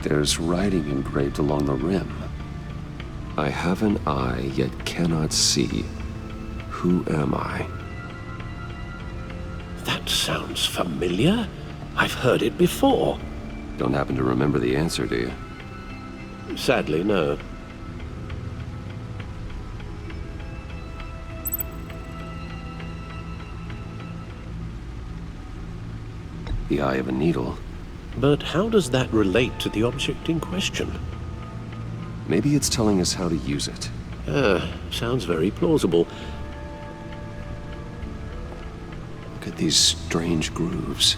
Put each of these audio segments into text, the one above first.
There's writing engraved along the rim. I have an eye, yet cannot see. Who am I? That sounds familiar. I've heard it before. Don't happen to remember the answer, do you? Sadly, no. The eye of a needle. But how does that relate to the object in question? Maybe it's telling us how to use it. Sounds very plausible. Look at these strange grooves.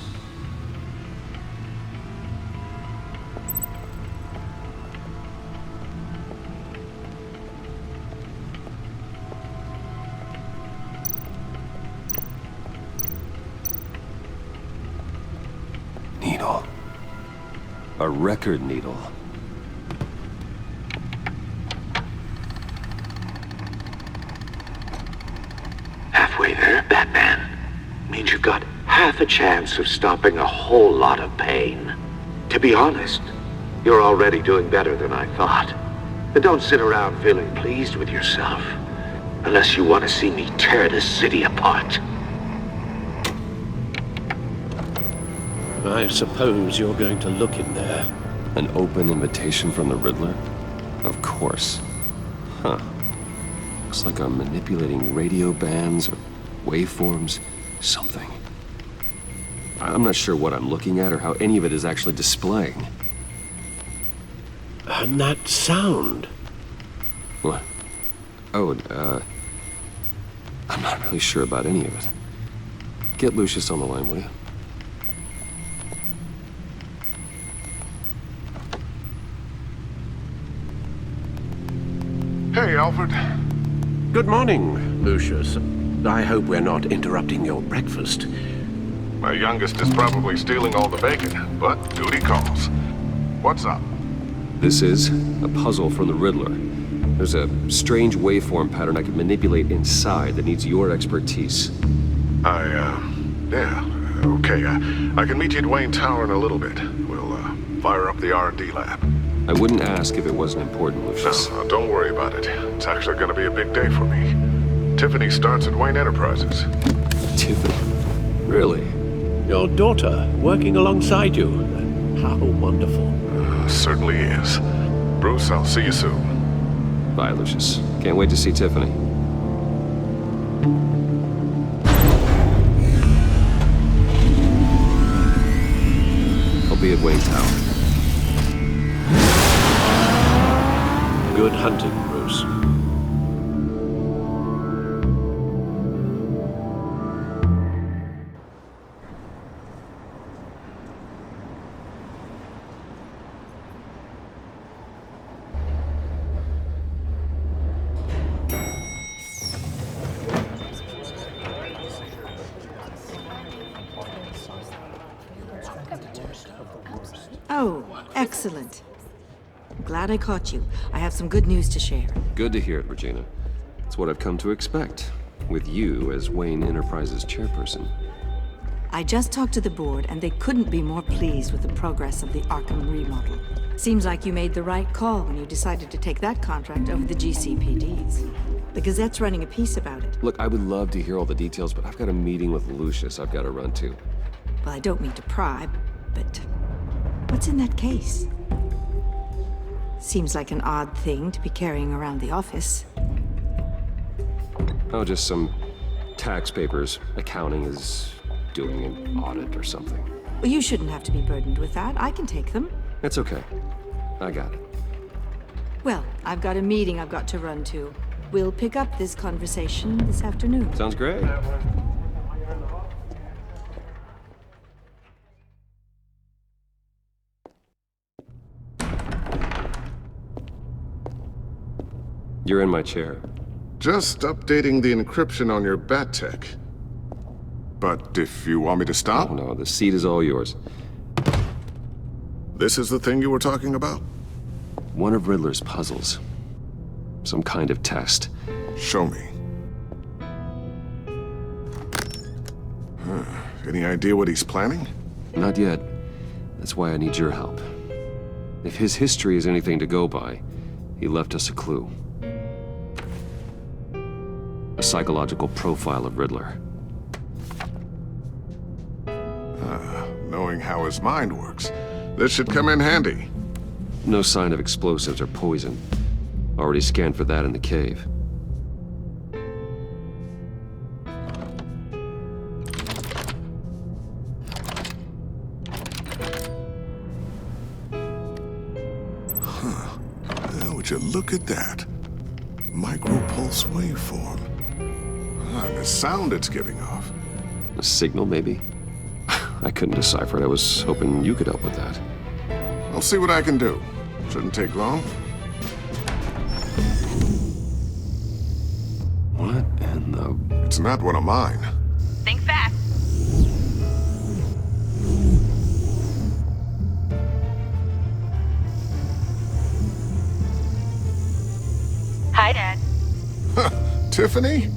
Needle. A record needle. Halfway there, Batman. Means you've got half a chance of stopping a whole lot of pain. To be honest, you're already doing better than I thought. But don't sit around feeling pleased with yourself. Unless you want to see me tear this city apart. I suppose you're going to look in there. An open invitation from the Riddler? Of course. Huh. Looks like I'm manipulating radio bands or waveforms, something. I'm not sure what I'm looking at or how any of it is actually displaying. And that sound. What? Oh, I'm not really sure about any of it. Get Lucius on the line, will you? Hey, Alfred. Good morning, Lucius. I hope we're not interrupting your breakfast. My youngest is probably stealing all the bacon, but duty calls. What's up? This is a puzzle from the Riddler. There's a strange waveform pattern I can manipulate inside that needs your expertise. Yeah, okay. I can meet you at Wayne Tower in a little bit. We'll, fire up the R&D lab. I wouldn't ask if it wasn't important, Lucius. No, don't worry about it. It's actually gonna be a big day for me. Tiffany starts at Wayne Enterprises. Tiffany? Really? Your daughter working alongside you. How wonderful. Certainly is. Bruce, I'll see you soon. Bye, Lucius. Can't wait to see Tiffany. I'll be at Wayne Tower. Good hunting, Bruce. Oh, excellent. Glad I caught you. I have some good news to share. Good to hear it, Regina. It's what I've come to expect, with you as Wayne Enterprises chairperson. I just talked to the board, and they couldn't be more pleased with the progress of the Arkham remodel. Seems like you made the right call when you decided to take that contract over the GCPD's. The Gazette's running a piece about it. Look, I would love to hear all the details, but I've got a meeting with Lucius I've got to run to. Well, I don't mean to pry, but what's in that case? Seems like an odd thing to be carrying around the office. Oh, just some tax papers. Accounting is doing an audit or something. Well, you shouldn't have to be burdened with that. I can take them. It's okay. I got it. Well, I've got a meeting I've got to run to. We'll pick up this conversation this afternoon. Sounds great. You're in my chair. Just updating the encryption on your Bat-Tech. But if you want me to stop, Oh no, the seat is all yours. this is the thing you were talking about? One of Riddler's puzzles. Some kind of test. Show me. Any idea what he's planning? Not yet. That's why I need your help. If his history is anything to go by, he left us a clue. A psychological profile of Riddler. Knowing how his mind works, this should come in handy. No sign of explosives or poison. Already scanned for that in the cave. Would you look at that? Micropulse waveform. The sound it's giving off. A signal, maybe? I couldn't decipher it. I was hoping you could help with that. I'll see what I can do. Shouldn't take long. What in the... It's not one of mine. Think fast. Hi, Dad. Tiffany?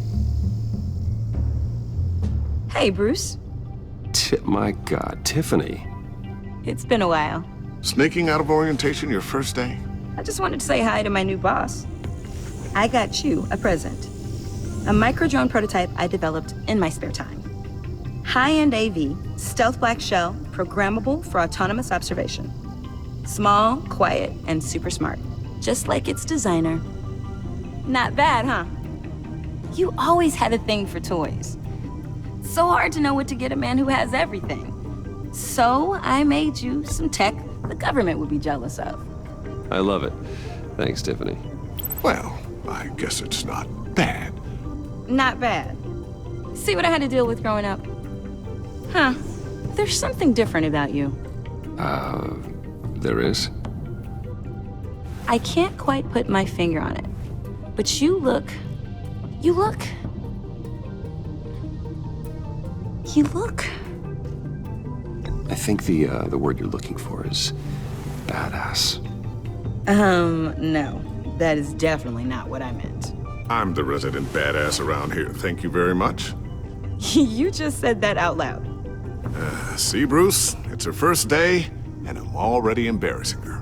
Hey, Bruce. My God, Tiffany. It's been a while. Sneaking out of orientation your first day? I just wanted to say hi to my new boss. I got you a present. A micro-drone prototype I developed in my spare time. High-end AV, stealth black shell, programmable for autonomous observation. Small, quiet, and super smart. Just like its designer. Not bad, huh? You always had a thing for toys. So hard to know what to get a man who has everything. So I made you some tech the government would be jealous of. I love it. Thanks, Tiffany. Well, I guess it's not bad. Not bad. See what I had to deal with growing up? Huh. There's something different about you. There is? I can't quite put my finger on it. But you look... You look... I think the word you're looking for is badass. No. That is definitely not what I meant. I'm the resident badass around here. Thank you very much. You just said that out loud. See, Bruce? It's her first day, and I'm already embarrassing her.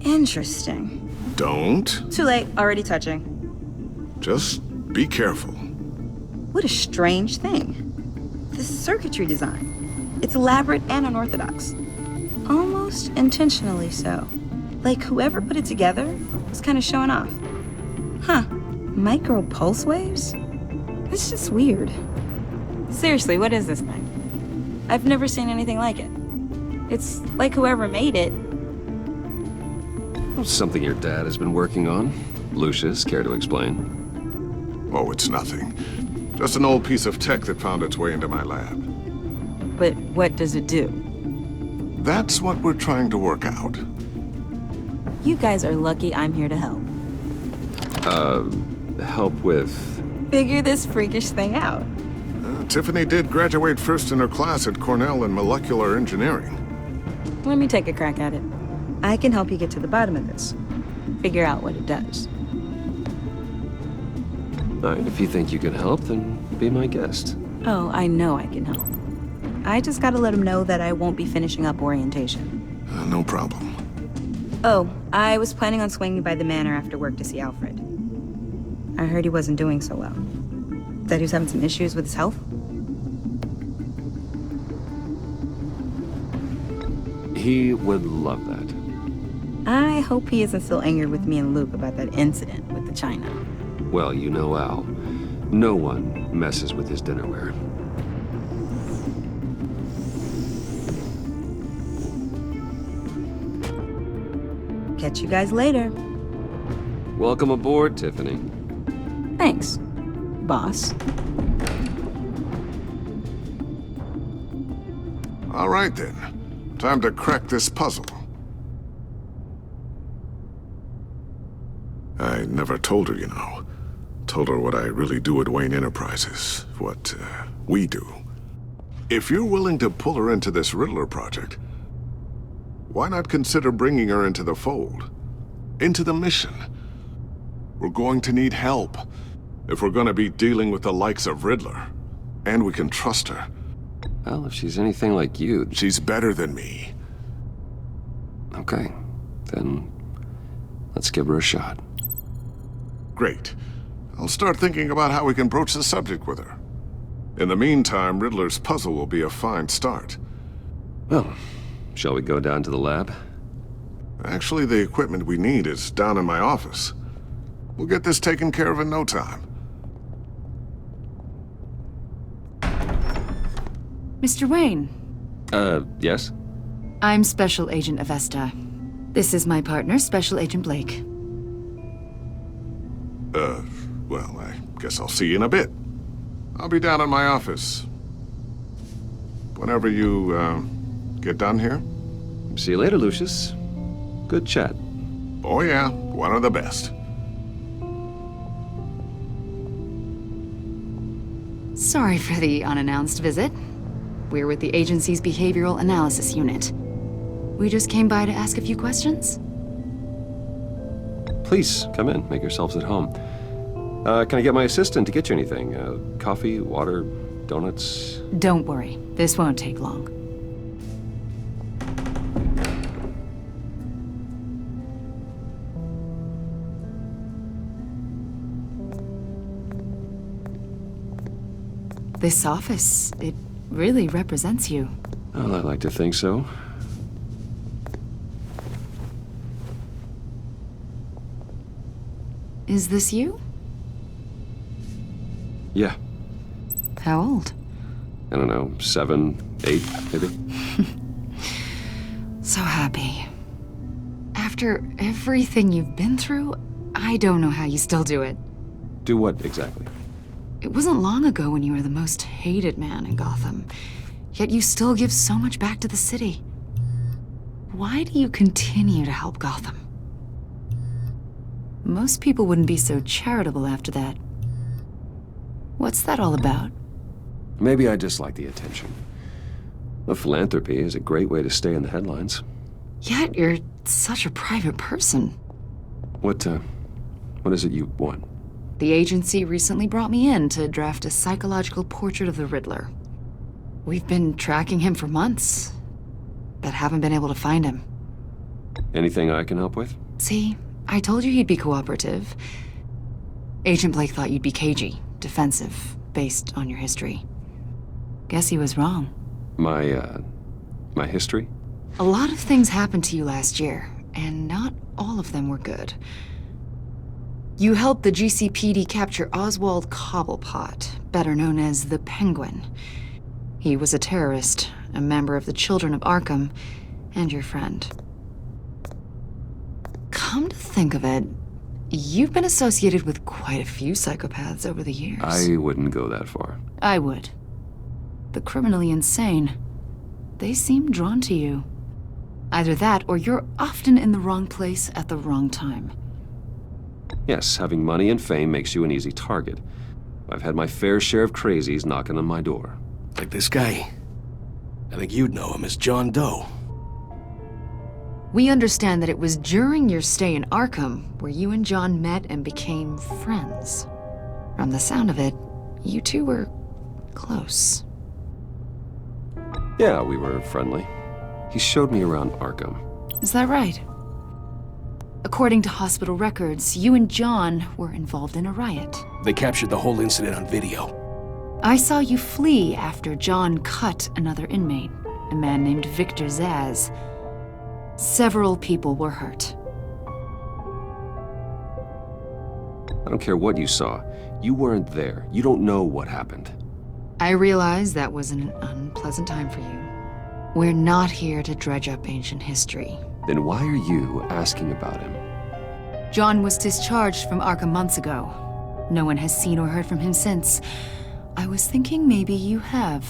Interesting. Don't. Too late. Already touching. Just be careful. What a strange thing. The circuitry design. It's elaborate and unorthodox. Almost intentionally so. Like whoever put it together was kind of showing off. Huh. Micro pulse waves? It's just weird. Seriously, what is this thing? I've never seen anything like it. It's like whoever made it. Something your dad has been working on. Lucius, care to explain? Oh, it's nothing. Just an old piece of tech that found its way into my lab. But what does it do? That's what we're trying to work out. You guys are lucky I'm here to help. Help with... Figure this freakish thing out. Tiffany did graduate first in her class at Cornell in molecular engineering. Let me take a crack at it. I can help you get to the bottom of this. Figure out what it does. All right, if you think you can help, then be my guest. Oh, I know I can help. I just gotta let him know that I won't be finishing up orientation. No problem. Oh, I was planning on swinging by the manor after work to see Alfred. I heard he wasn't doing so well. That he was having some issues with his health? He would love that. I hope he isn't still angered with me and Luke about that incident with the china. Well, you know Al. No one messes with his dinnerware. Catch you guys later. Welcome aboard, Tiffany. Thanks, boss. All right, then. Time to crack this puzzle. I never told her, you know. Told her what I really do at Wayne Enterprises. What, we do. If you're willing to pull her into this Riddler project, why not consider bringing her into the fold? Into the mission? We're going to need help if we're going to be dealing with the likes of Riddler. And we can trust her. Well, if she's anything like you... She's better than me. Okay, then let's give her a shot. Great. I'll start thinking about how we can broach the subject with her. In the meantime, Riddler's puzzle will be a fine start. Well, shall we go down to the lab? Actually, the equipment we need is down in my office. We'll get this taken care of in no time. Mr. Wayne, Yes? I'm Special Agent Avesta. This is my partner, Special Agent Blake. Well, I guess I'll see you in a bit. I'll be down in my office. Whenever you, get done here. See you later, Lucius. Good chat. Oh yeah, one of the best. Sorry for the unannounced visit. We're with the agency's Behavioral Analysis Unit. We just came by to ask a few questions. Please, come in. Make yourselves at home. Can I get my assistant to get you anything? Coffee, water, donuts? Don't worry, this won't take long. This office, it really represents you. Well, I like to think so. Is this you? Yeah. How old? I don't know, 7, 8, maybe? So happy. After everything you've been through, I don't know how you still do it. Do what exactly? It wasn't long ago when you were the most hated man in Gotham, yet you still give so much back to the city. Why do you continue to help Gotham? Most people wouldn't be so charitable after that. What's that all about? Maybe I just like the attention. The philanthropy is a great way to stay in the headlines. Yet you're such a private person. What is it you want? The agency recently brought me in to draft a psychological portrait of the Riddler. We've been tracking him for months, but haven't been able to find him. Anything I can help with? See, I told you he'd be cooperative. Agent Blake thought you'd be cagey, defensive, based on your history. Guess he was wrong. My history? A lot of things happened to you last year, and not all of them were good. You helped the GCPD capture Oswald Cobblepot, better known as the Penguin. He was a terrorist, a member of the Children of Arkham, and your friend. Come to think of it, you've been associated with quite a few psychopaths over the years. I wouldn't go that far. I would. The criminally insane. They seem drawn to you. Either that, or you're often in the wrong place at the wrong time. Yes, having money and fame makes you an easy target. I've had my fair share of crazies knocking on my door. Like this guy. I think you'd know him as John Doe. We understand that it was during your stay in Arkham where you and John met and became friends. From the sound of it, you two were close. Yeah, we were friendly. He showed me around Arkham. Is that right? According to hospital records, you and John were involved in a riot. They captured the whole incident on video. I saw you flee after John cut another inmate, a man named Victor Zsasz. Several people were hurt. I don't care what you saw. You weren't there. You don't know what happened. I realize that was an unpleasant time for you. We're not here to dredge up ancient history. Then why are you asking about him? John was discharged from Arkham months ago. No one has seen or heard from him since. I was thinking maybe you have.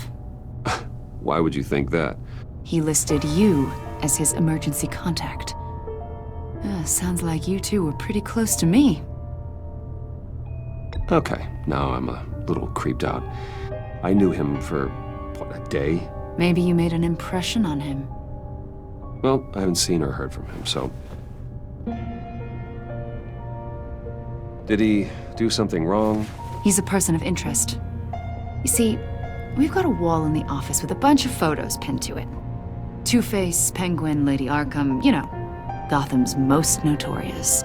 Why would you think that? He listed you as his emergency contact. Sounds like you two were pretty close to me. Okay, now I'm a little creeped out. I knew him for, what, a day? Maybe you made an impression on him. Well, I haven't seen or heard from him, so... Did he do something wrong? He's a person of interest. You see, We've got a wall in the office with a bunch of photos pinned to it. Two-Face, Penguin, Lady Arkham, you know, Gotham's most notorious.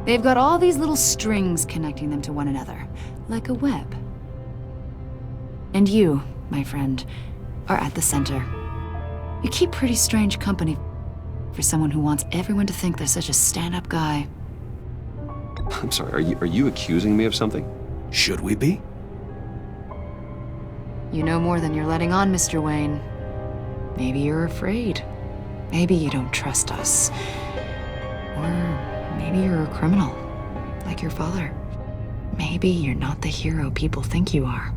They've got all these little strings connecting them to one another, like a web. And you, my friend, are at the center. You keep pretty strange company for someone who wants everyone to think they're such a stand-up guy. I'm sorry, are you accusing me of something? Should we be? You know more than you're letting on, Mr. Wayne. Maybe you're afraid. Maybe you don't trust us. Or maybe you're a criminal, like your father. Maybe you're not the hero people think you are.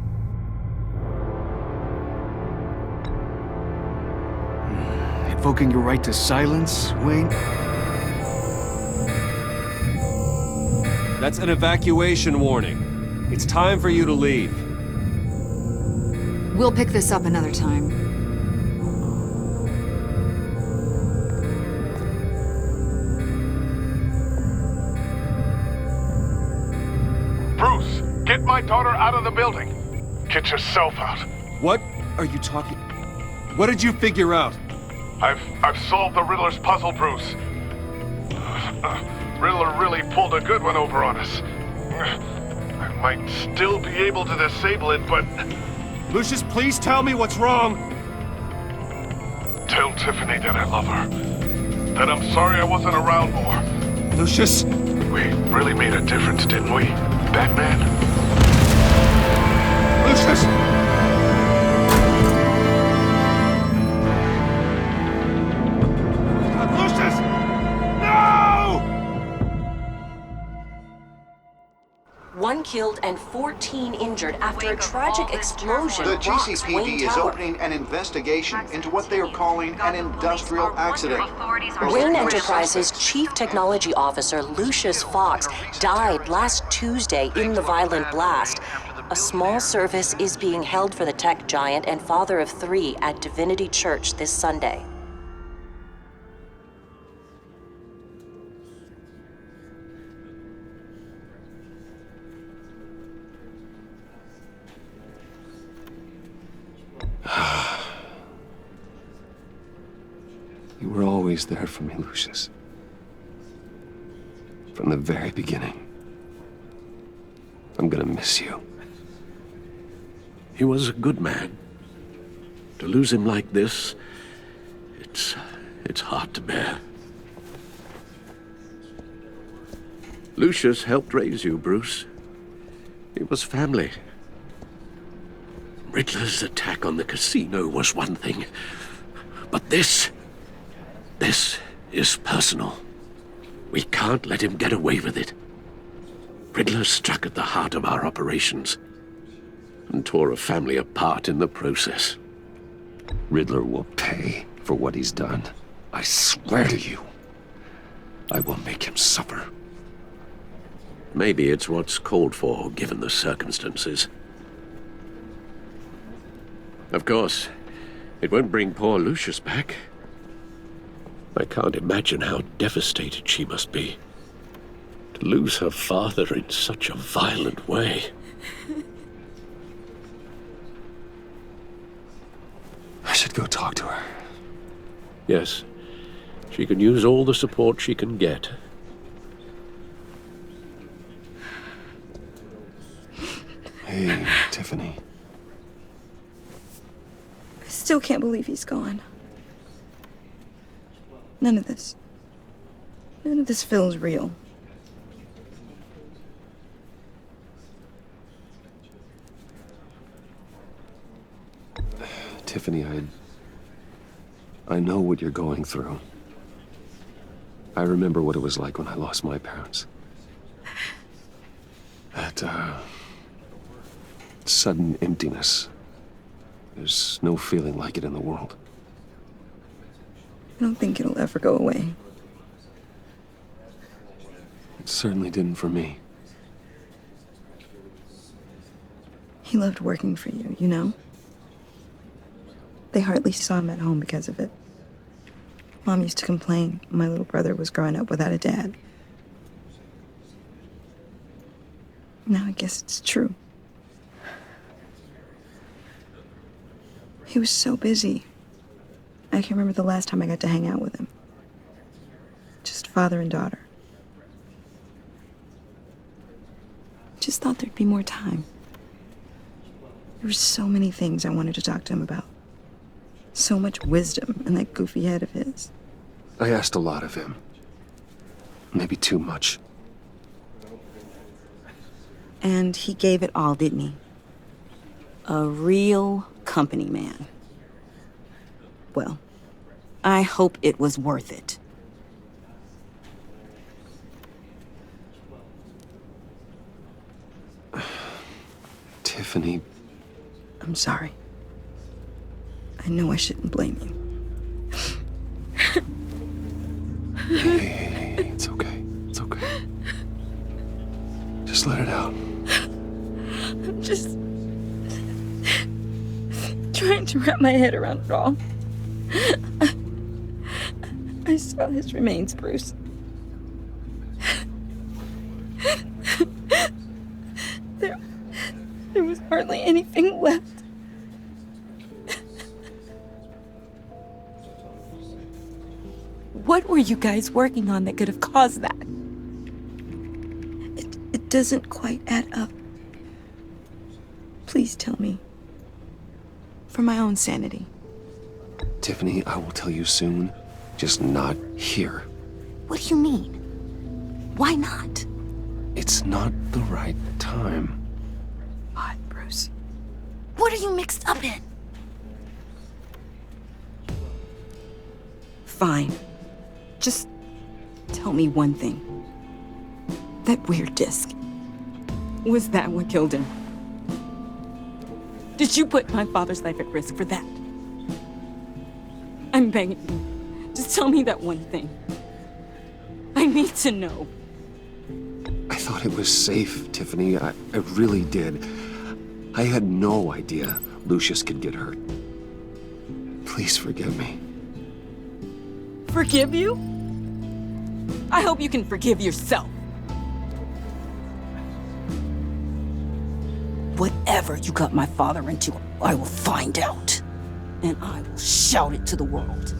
Invoking your right to silence, Wayne? That's an evacuation warning. It's time for you to leave. We'll pick this up another time. Bruce, get my daughter out of the building. Get yourself out. What are you talking? What did you figure out? I've solved the Riddler's puzzle, Bruce. Riddler really pulled a good one over on us. I might still be able to disable it, but... Lucius, please tell me what's wrong. Tell Tiffany that I love her. That I'm sorry I wasn't around more. Lucius? We really made a difference, didn't we, Batman? Lucius! Lucius! No! 1 killed and 14 injured after a tragic explosion. The rocks GCPD Wayne is Tower. opening an investigation into what they are calling an industrial accident. Wayne Enterprises' Chief Technology Officer Lucius Fox died last Tuesday in the violent blast. A small service is being held for the tech giant and father of 3 at Divinity Church this Sunday. You were always there for me, Lucius. From the very beginning. I'm gonna miss you. He was a good man. To lose him like this, it's hard to bear. Lucius helped raise you, Bruce. It was family. Riddler's attack on the casino was one thing, but this is personal. We can't let him get away with it. Riddler struck at the heart of our operations and tore a family apart in the process. Riddler will pay for what he's done. I swear to you, I will make him suffer. Maybe it's what's called for, given the circumstances. Of course, it won't bring poor Lucius back. I can't imagine how devastated she must be. To lose her father in such a violent way. I should go talk to her. Yes, she can use all the support she can get. Hey, Tiffany. I still can't believe he's gone. None of this feels real. Tiffany, I know what you're going through. I remember what it was like when I lost my parents. That, sudden emptiness. There's no feeling like it in the world. I don't think it'll ever go away. It certainly didn't for me. He loved working for you, you know? They hardly saw him at home because of it. Mom used to complain my little brother was growing up without a dad. Now I guess it's true. He was so busy. I can't remember the last time I got to hang out with him. Just father and daughter. Just thought there'd be more time. There were so many things I wanted to talk to him about. So much wisdom in that goofy head of his. I asked a lot of him. Maybe too much. And he gave it all, didn't he? A real company man. Well, I hope it was worth it. Tiffany. I'm sorry. I know I shouldn't blame you. Hey, it's okay. It's okay. Just let it out. I'm just trying to wrap my head around it all. I saw his remains, Bruce. There was hardly anything left. What were you guys working on that could have caused that? It doesn't quite add up. Please tell me. For my own sanity. Tiffany, I will tell you soon. Just not here. What do you mean? Why not? It's not the right time. What, Bruce? What are you mixed up in? Fine. Just tell me one thing. That weird disc. Was that what killed him? Did you put my father's life at risk for that? I'm begging you. Just tell me that one thing. I need to know. I thought it was safe, Tiffany. I really did. I had no idea Lucius could get hurt. Please forgive me. Forgive you? I hope you can forgive yourself. Whatever you got my father into, I will find out. And I will shout it to the world.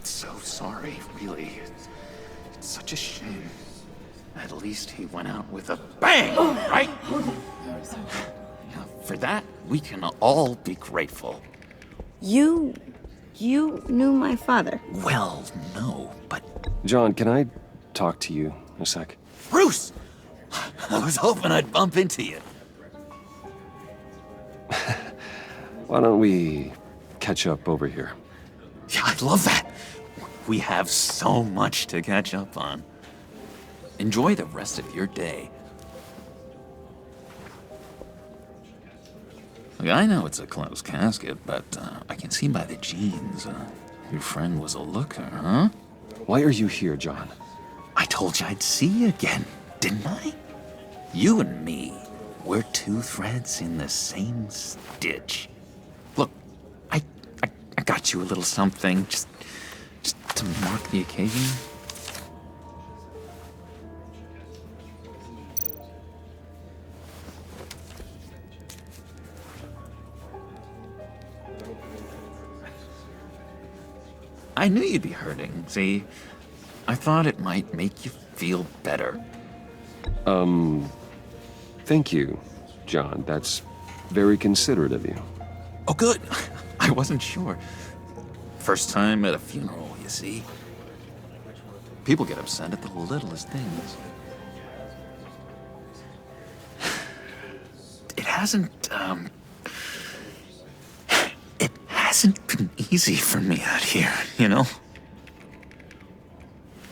So sorry, really. It's such a shame. At least he went out with a bang, right? For that, we can all be grateful. You knew my father? Well, no, but... John, can I talk to you a sec? Bruce! I was hoping I'd bump into you. Why don't we catch up over here? Yeah, I'd love that. We have so much to catch up on. Enjoy the rest of your day. Look, I know it's a closed casket, but I can see by the jeans, your friend was a looker, huh? Why are you here, John? I told you I'd see you again, didn't I? You and me, we're two threads in the same stitch. Look, I got you a little something, just to mark the occasion. I knew you'd be hurting, see? I thought it might make you feel better. Thank you, John. That's very considerate of you. Oh, good. I wasn't sure. First time at a funeral, you see? People get upset at the littlest things. It hasn't been easy for me out here, you know?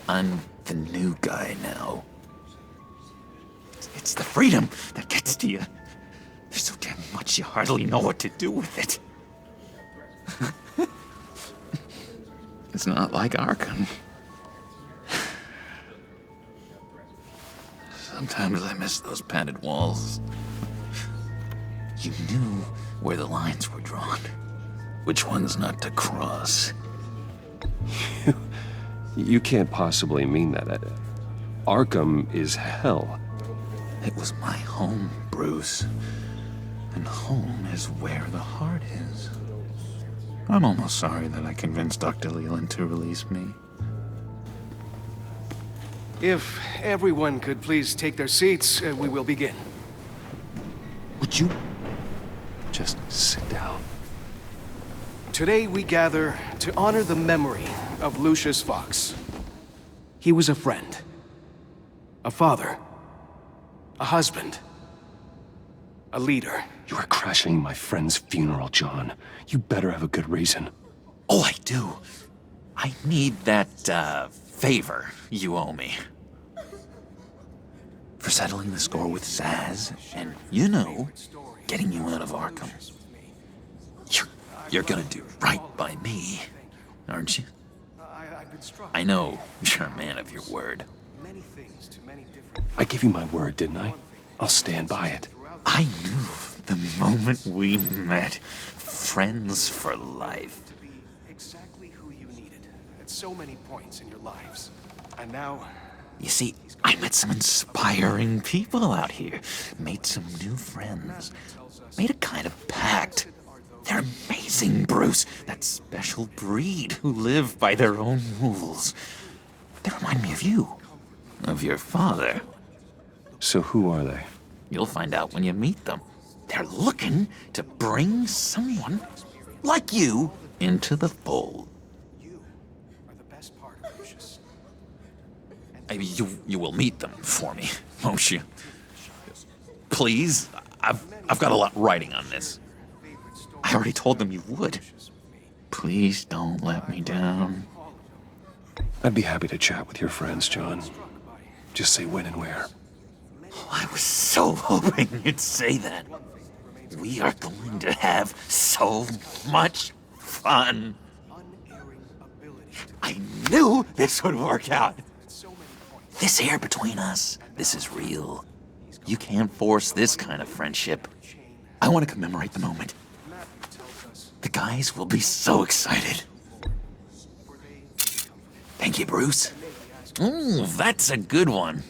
I'm the new guy now. It's the freedom that gets to you. There's so damn much you hardly know what to do with it. It's not like Arkham. Sometimes I miss those padded walls. You knew where the lines were drawn. Which ones not to cross. You can't possibly mean that. Arkham is hell. It was my home, Bruce. And home is where the heart is. I'm almost sorry that I convinced Dr. Leland to release me. If everyone could please take their seats, we will begin. Would you just sit down? Today we gather to honor the memory of Lucius Fox. He was a friend, a father, a husband, a leader. You are crashing my friend's funeral, John. You better have a good reason. Oh, I do. I need that, favor you owe me. For settling the score with Zsasz, and, you know, getting you out of Arkham. You're gonna do right by me, aren't you? I know you're a man of your word. I gave you my word, didn't I? I'll stand by it. I knew the moment we met. Friends for life. To be exactly who you needed at so many points in your lives. And now... You see, I met some inspiring people out here. Made some new friends. Made a kind of pact. They're amazing, Bruce. That special breed who live by their own rules. They remind me of you. Of your father. So who are they? You'll find out when you meet them. They're looking to bring someone like you into the fold. You are the best part of Lucius. You will meet them for me, won't you? Please? I've got a lot writing on this. I already told them you would. Please don't let me down. I'd be happy to chat with your friends, John. Just say when and where. I was so hoping you'd say that. We are going to have so much fun. I knew this would work out. This here between us, this is real. You can't force this kind of friendship. I want to commemorate the moment. The guys will be so excited. Thank you, Bruce. Ooh, that's a good one.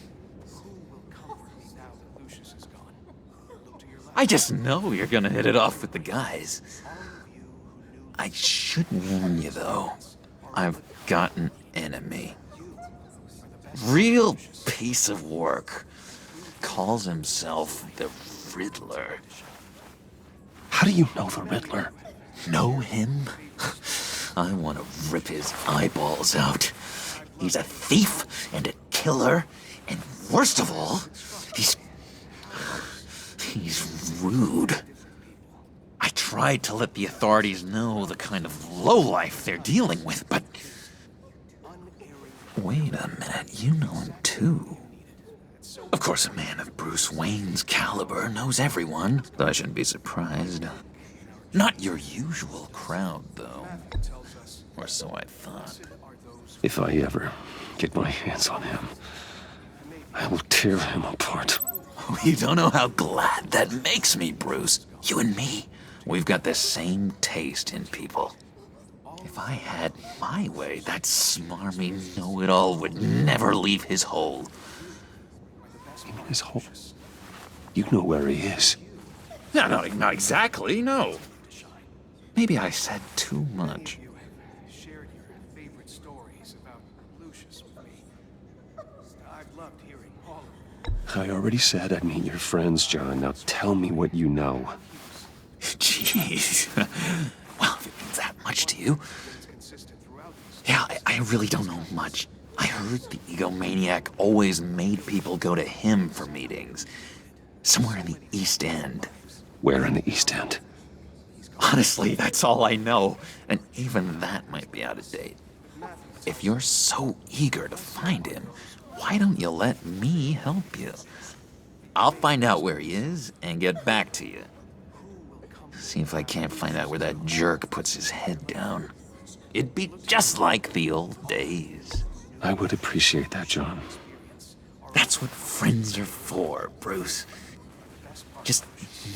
I just know you're gonna hit it off with the guys. I should warn you, though. I've got an enemy. Real piece of work. Calls himself the Riddler. How do you know the Riddler? Know him? I want to rip his eyeballs out. He's a thief and a killer, and worst of all, he's rude. I tried to let the authorities know the kind of lowlife they're dealing with, but... Wait a minute, you know him too. Of course, a man of Bruce Wayne's caliber knows everyone, so I shouldn't be surprised. Not your usual crowd, though. Or so I thought. If I ever get my hands on him, I will tear him apart. You don't know how glad that makes me, Bruce. You and me, we've got the same taste in people. If I had my way, that smarmy know-it-all would never leave his hole. You mean his hole? You know where he is. No, not exactly, no. Maybe I said too much. Shared your favorite stories about Lucius with me. I've loved hearing all of them. I already said I'd meet your friends, John. Now tell me what you know. Jeez. Well, if it means that much to you. Yeah, I really don't know much. I heard the egomaniac always made people go to him for meetings. Somewhere in the East End. Where in the East End? Honestly, that's all I know. And even that might be out of date. If you're so eager to find him, why don't you let me help you? I'll find out where he is and get back to you. See if I can't find out where that jerk puts his head down. It'd be just like the old days. I would appreciate that, John. That's what friends are for, Bruce. Just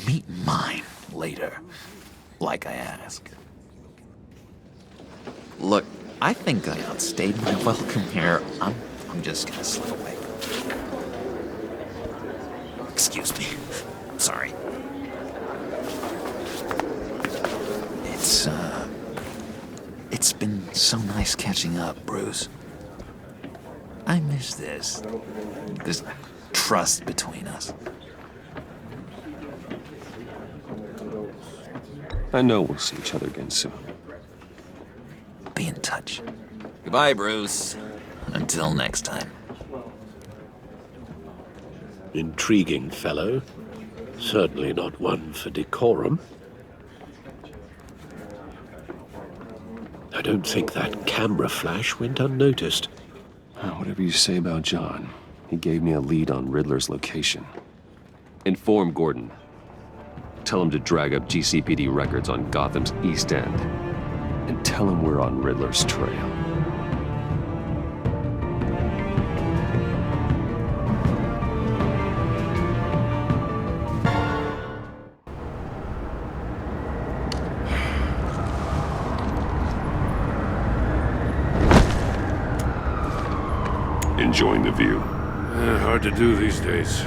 meet mine later, like I asked. Look, I think I outstayed my welcome here. I'm just gonna slip away. Excuse me. I'm sorry. It's been so nice catching up, Bruce. I miss this trust between us. I know we'll see each other again soon. Be in touch. Goodbye, Bruce. Until next time. Intriguing fellow. Certainly not one for decorum. I don't think that camera flash went unnoticed. Whatever you say about John, he gave me a lead on Riddler's location. Inform Gordon. Tell him to drag up GCPD records on Gotham's East End. And tell him we're on Riddler's trail. Enjoying the view. Hard to do these days.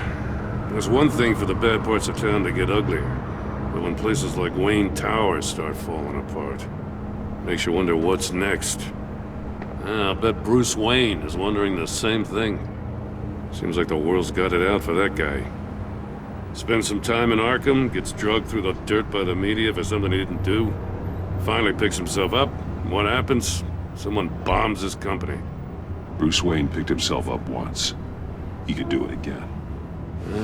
There's one thing for the bad parts of town to get uglier, but when places like Wayne Tower start falling apart, makes you wonder what's next. I'll bet Bruce Wayne is wondering the same thing. Seems like the world's got it out for that guy. Spends some time in Arkham, gets drugged through the dirt by the media for something he didn't do. Finally picks himself up. What happens? Someone bombs his company. Bruce Wayne picked himself up once. He could do it again.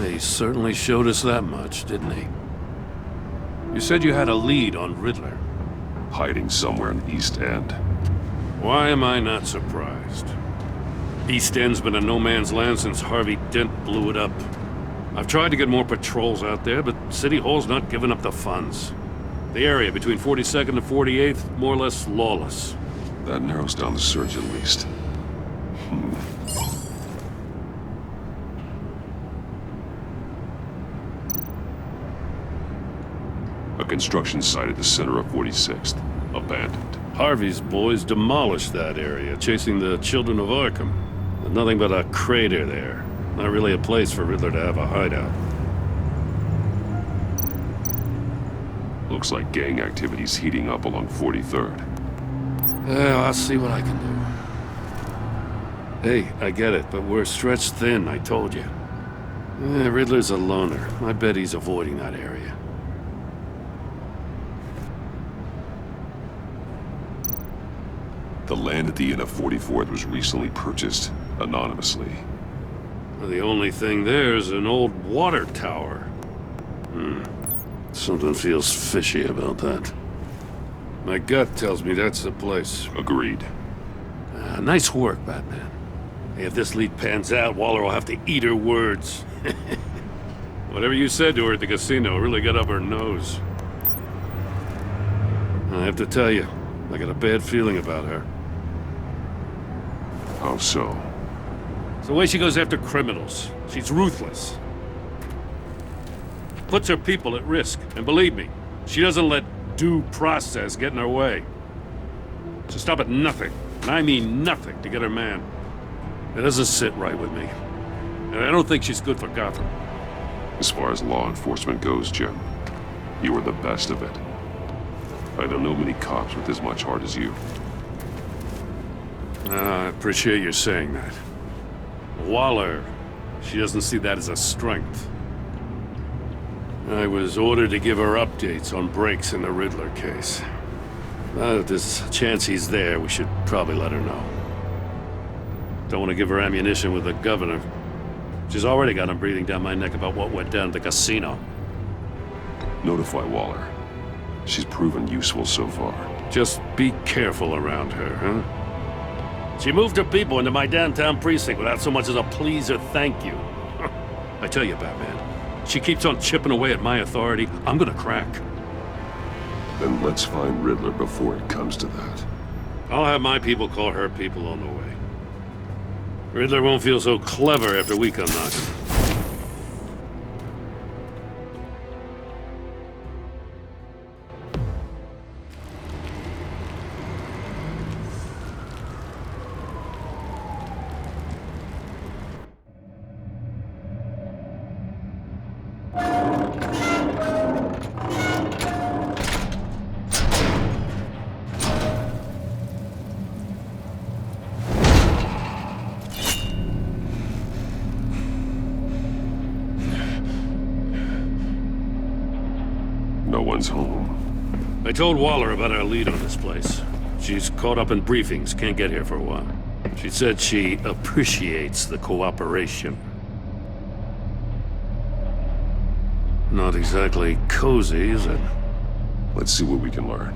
He certainly showed us that much, didn't he? You said you had a lead on Riddler. Hiding somewhere in the East End. Why am I not surprised? East End's been a no-man's land since Harvey Dent blew it up. I've tried to get more patrols out there, but City Hall's not giving up the funds. The area between 42nd and 48th, more or less lawless. That narrows down the search at least. A construction site at the center of 46th. Abandoned. Harvey's boys demolished that area, chasing the children of Arkham. There's nothing but a crater there. Not really a place for Riddler to have a hideout. Looks like gang activity's heating up along 43rd. Well, I'll see what I can do. Hey, I get it, but we're stretched thin, I told you. Riddler's a loner. I bet he's avoiding that area. The land at the end of 44th was recently purchased, anonymously. Well, the only thing there is an old water tower. Something feels fishy about that. My gut tells me that's the place. Agreed. Nice work, Batman. Hey, if this lead pans out, Waller will have to eat her words. Whatever you said to her at the casino really got up her nose. I have to tell you, I got a bad feeling about her. How so? It's the way she goes after criminals. She's ruthless. Puts her people at risk. And believe me, she doesn't let due process get in her way. She'll stop at nothing, and I mean nothing, to get her man. It doesn't sit right with me. And I don't think she's good for Gotham. As far as law enforcement goes, Jim, you were the best of it. I don't know many cops with as much heart as you. I appreciate you saying that. Waller, she doesn't see that as a strength. I was ordered to give her updates on breaks in the Riddler case. If there's a chance he's there, we should probably let her know. Don't want to give her ammunition with the governor. She's already got him breathing down my neck about what went down at the casino. Notify Waller. She's proven useful so far. Just be careful around her, huh? She moved her people into my downtown precinct without so much as a please or thank you. I tell you, Batman, she keeps on chipping away at my authority. I'm gonna crack. Then let's find Riddler before it comes to that. I'll have my people call her people on the way. Riddler won't feel so clever after we come knocking. one's home. I told Waller about our lead on this place. She's caught up in briefings, can't get here for a while. She said she appreciates the cooperation. Not exactly cozy, is it? Let's see what we can learn.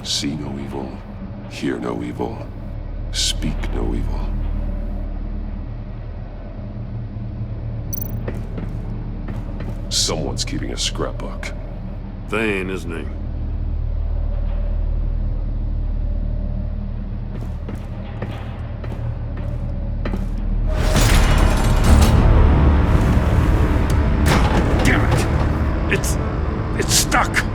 See no evil, hear no evil, speak no evil. Someone's keeping a scrapbook. Thane, isn't he? Damn it! It's stuck!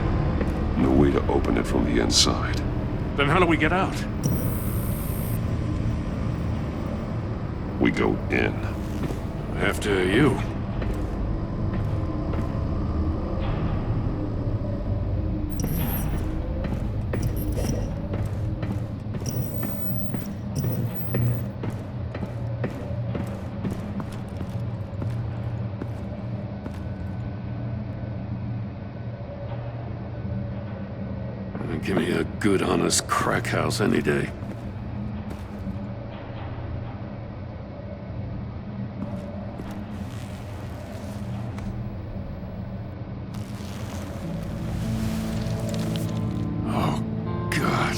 No way to open it from the inside. Then how do we get out? We go in. After you. Give me a good, honest crack house any day. Oh, God.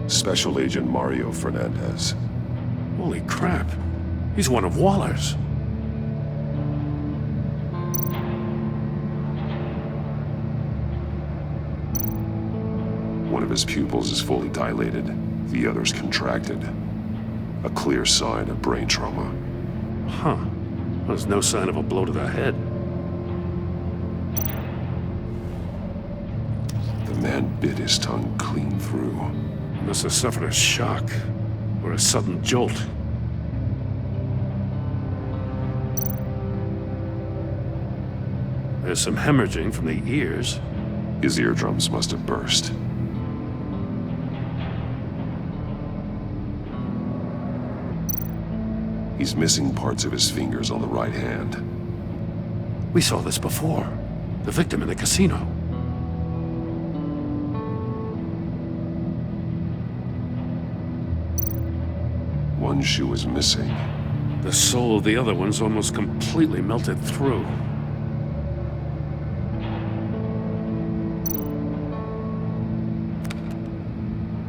Special Agent Mario Fernandez. Holy crap. He's one of Waller's. One of his pupils is fully dilated, the other's contracted. A clear sign of brain trauma. Huh. There's no sign of a blow to the head. The man bit his tongue clean through. He must have suffered a shock, or a sudden jolt. There's some hemorrhaging from the ears. His eardrums must have burst. He's missing parts of his fingers on the right hand. We saw this before. The victim in the casino. One shoe is missing. The sole of the other one's almost completely melted through.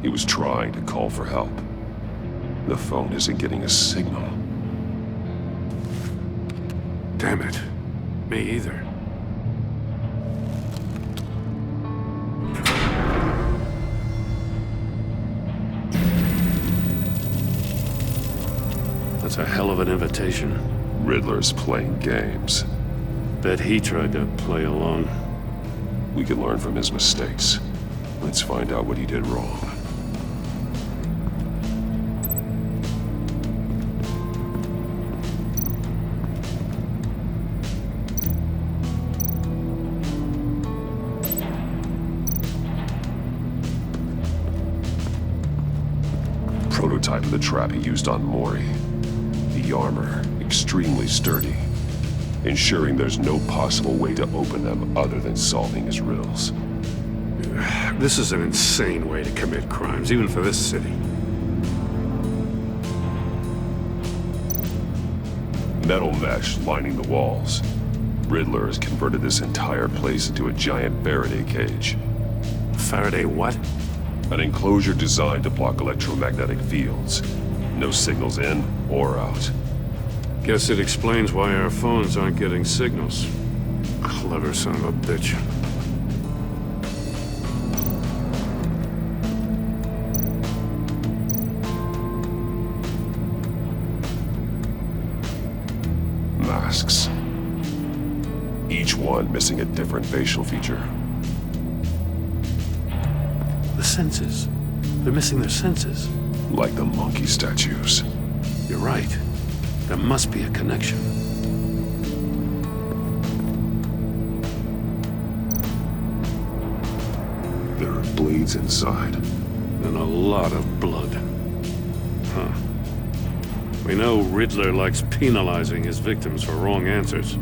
He was trying to call for help. The phone isn't getting a signal. Damn it. Me either. That's a hell of an invitation. Riddler's playing games. Bet he tried to play along. We can learn from his mistakes. Let's find out what he did wrong. Prototype of the trap he used on Mori. The armor, extremely sturdy, ensuring there's no possible way to open them other than solving his riddles. This is an insane way to commit crimes, even for this city. Metal mesh lining the walls. Riddler has converted this entire place into a giant Faraday cage. Faraday what? An enclosure designed to block electromagnetic fields. No signals in or out. Guess it explains why our phones aren't getting signals. Clever son of a bitch. Masks. Each one missing a different facial feature. The senses. They're missing their senses. Like the monkey statues. You're right. There must be a connection. There are blades inside. And a lot of blood. Huh. We know Riddler likes penalizing his victims for wrong answers.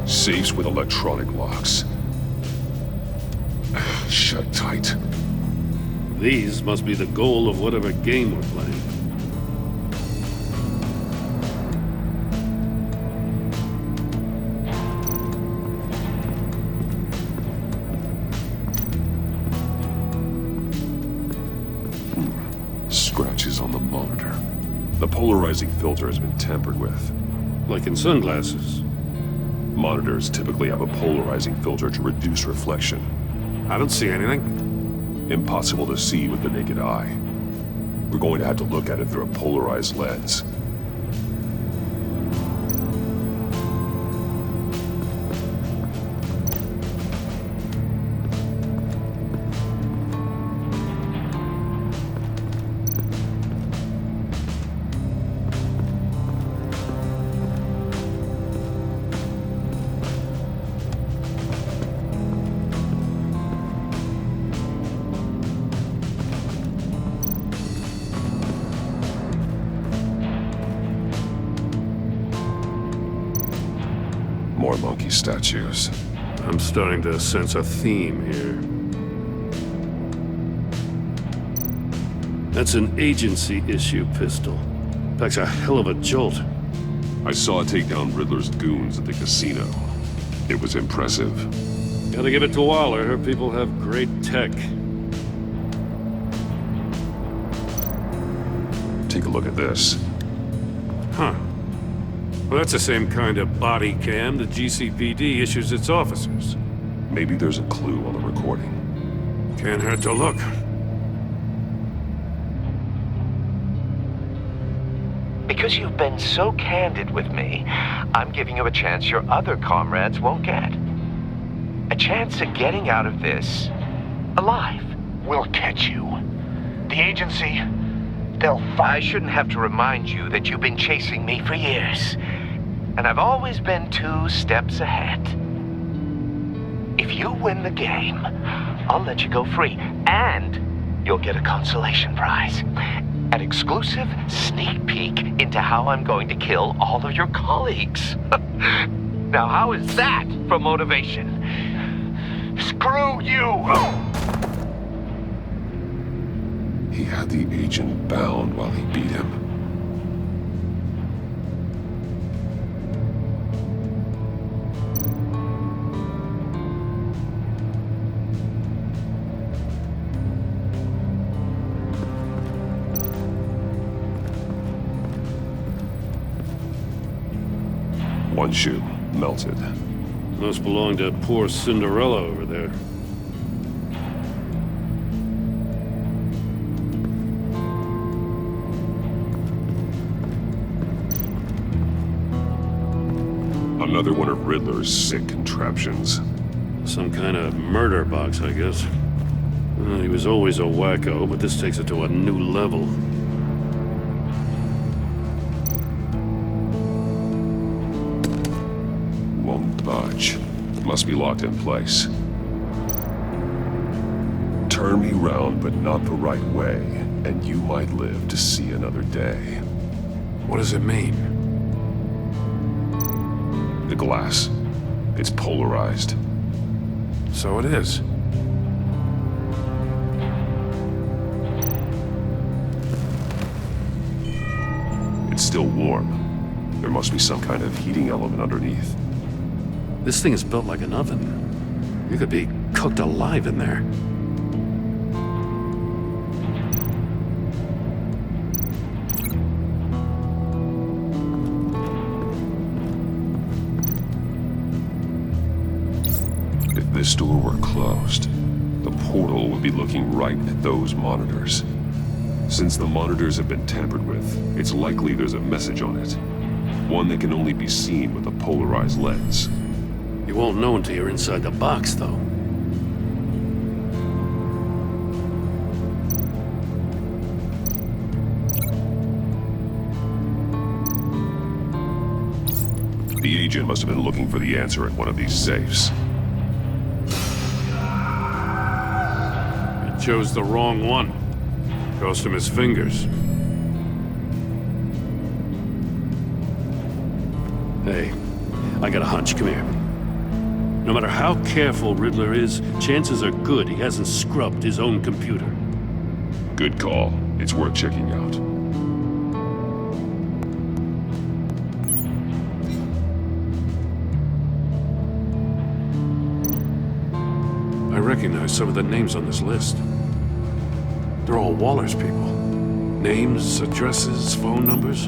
Safes with electronic locks. Shut tight. These must be the goal of whatever game we're playing. Scratches on the monitor. The polarizing filter has been tampered with. Like in sunglasses. Monitors typically have a polarizing filter to reduce reflection. I don't see anything. Impossible to see with the naked eye. We're going to have to look at it through a polarized lens. More monkey statues. I'm starting to sense a theme here. That's an agency-issue pistol. Packs a hell of a jolt. I saw it take down Riddler's goons at the casino. It was impressive. Gotta give it to Waller. Her people have great tech. Take a look at this. Huh. Well, that's the same kind of body cam the GCPD issues its officers. Maybe there's a clue on the recording. Can't hurt to look. Because you've been so candid with me, I'm giving you a chance your other comrades won't get. A chance at getting out of this alive. We'll catch you. The agency, they'll I shouldn't have to remind you that you've been chasing me for years. And I've always been 2 steps ahead. If you win the game, I'll let you go free. And you'll get a consolation prize. An exclusive sneak peek into how I'm going to kill all of your colleagues. Now, how is that for motivation? Screw you! He had the agent bound while he beat him. One shoe, melted. Must belong to poor Cinderella over there. Another one of Riddler's sick contraptions. Some kind of murder box, I guess. He was always a wacko, but this takes it to a new level. Won't budge. Must be locked in place. Turn me round, but not the right way, and you might live to see another day. What does it mean? The glass. It's polarized. So it is. It's still warm. There must be some kind of heating element underneath. This thing is built like an oven. You could be cooked alive in there. If this door were closed, the portal would be looking right at those monitors. Since the monitors have been tampered with, it's likely there's a message on it. One that can only be seen with a polarized lens. You won't know until you're inside the box, though. The agent must have been looking for the answer in one of these safes. He chose the wrong one. Cost him his fingers. Hey, I got a hunch. Come here. No matter how careful Riddler is, chances are good he hasn't scrubbed his own computer. Good call. It's worth checking out. I recognize some of the names on this list. They're all Waller's people. Names, addresses, phone numbers.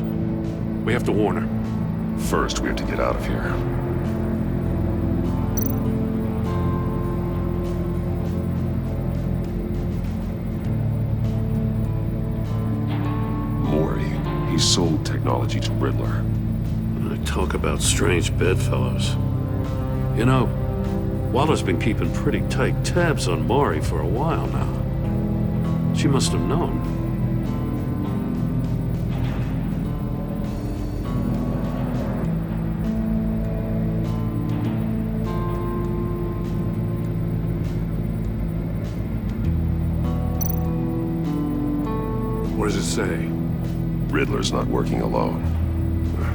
We have to warn her. First, we have to get out of here. Mori, he sold technology to Riddler. Talk about strange bedfellows. You know, Waller's been keeping pretty tight tabs on Mori for a while now. She must have known. What does it say? Riddler's not working alone.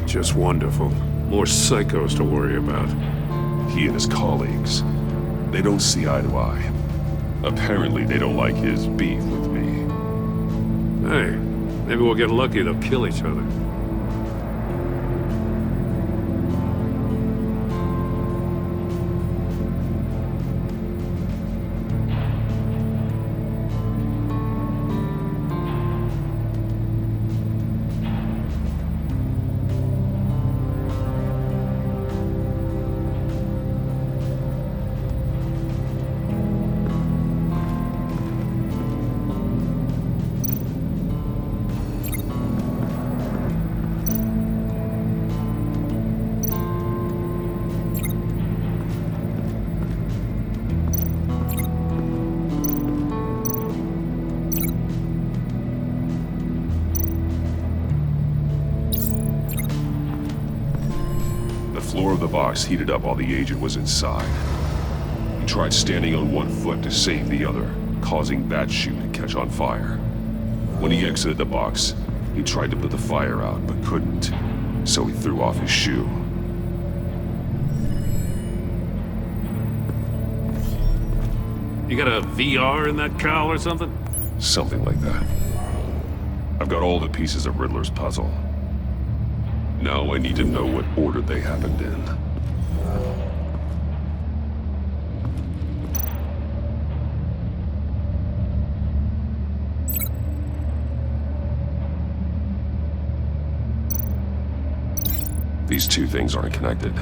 Just wonderful. More psychos to worry about. He and his colleagues, they don't see eye to eye. Apparently, they don't like his beef with me. Hey, maybe we'll get lucky to kill each other. The floor of the box heated up while the agent was inside. He tried standing on one foot to save the other, causing that shoe to catch on fire. When he exited the box, he tried to put the fire out, but couldn't, so he threw off his shoe. You got a VR in that cowl or something? Something like that. I've got all the pieces of Riddler's puzzle. Now I need to know what order they happened in. These two things aren't connected.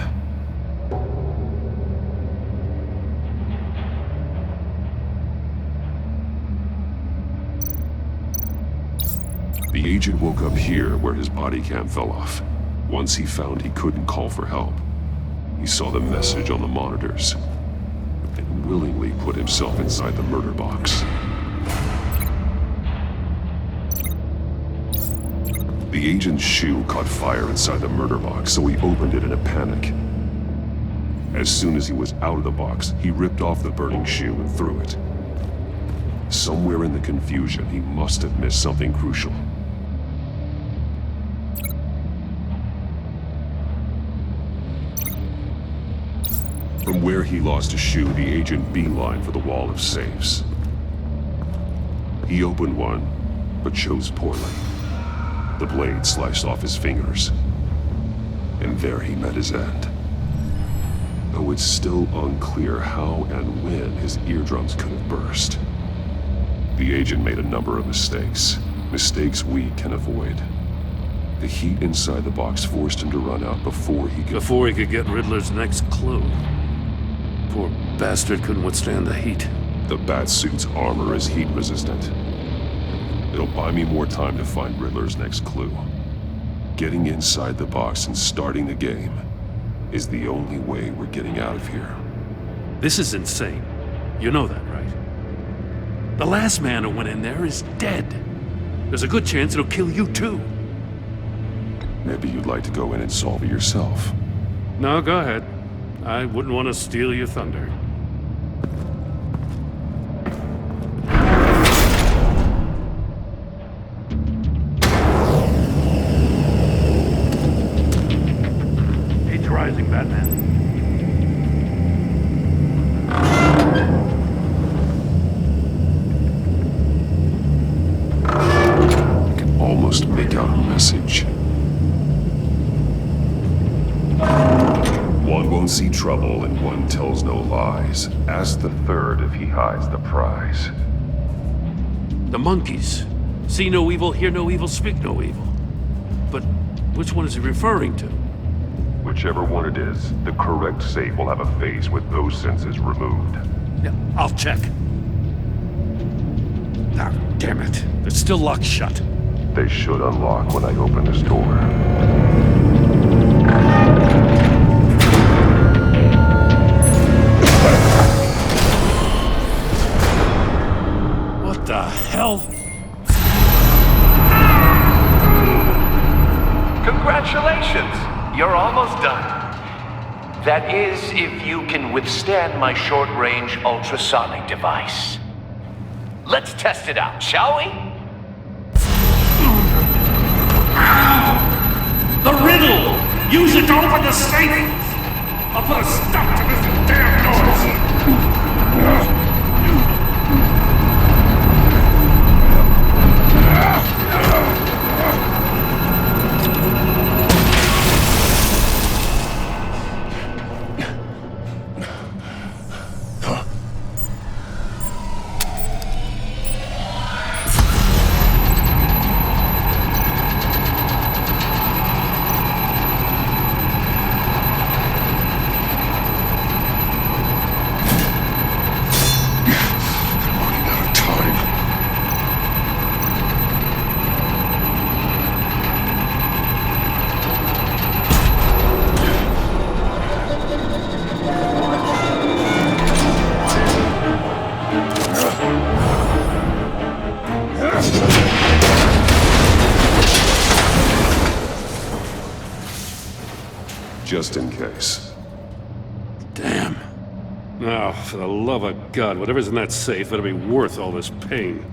The agent woke up here where his body cam fell off. Once he found he couldn't call for help, he saw the message on the monitors and willingly put himself inside the murder box. The agent's shoe caught fire inside the murder box, so he opened it in a panic. As soon as he was out of the box, he ripped off the burning shoe and threw it. Somewhere in the confusion, he must have missed something crucial. From where he lost a shoe, the agent beelined for the wall of safes. He opened one, but chose poorly. The blade sliced off his fingers. And there he met his end. Though it's still unclear how and when his eardrums could have burst. The agent made a number of mistakes. Mistakes we can avoid. The heat inside the box forced him to run out before he could get Riddler's next clue. Poor bastard couldn't withstand the heat. The Batsuit's armor is heat resistant. It'll buy me more time to find Riddler's next clue. Getting inside the box and starting the game is the only way we're getting out of here. This is insane. You know that, right? The last man who went in there is dead. There's a good chance it'll kill you too. Maybe you'd like to go in and solve it yourself. No, go ahead. I wouldn't want to steal your thunder. It's rising, Batman. I can almost make out a message. One won't see trouble and one tells no lies. Ask the third if he hides the prize. The monkeys. See no evil, hear no evil, speak no evil. But which one is he referring to? Whichever one it is, the correct safe will have a face with those senses removed. Yeah, I'll check. Ah, damn it. They're still locked shut. They should unlock when I open this door. What the hell? Congratulations! You're almost done. That is, if you can withstand my short-range ultrasonic device. Let's test it out, shall we? The riddle! Use it to open the safe! I'll put a stop to this damn noise! Just in case. Damn. Oh, for the love of God, whatever's in that safe, it'll be worth all this pain.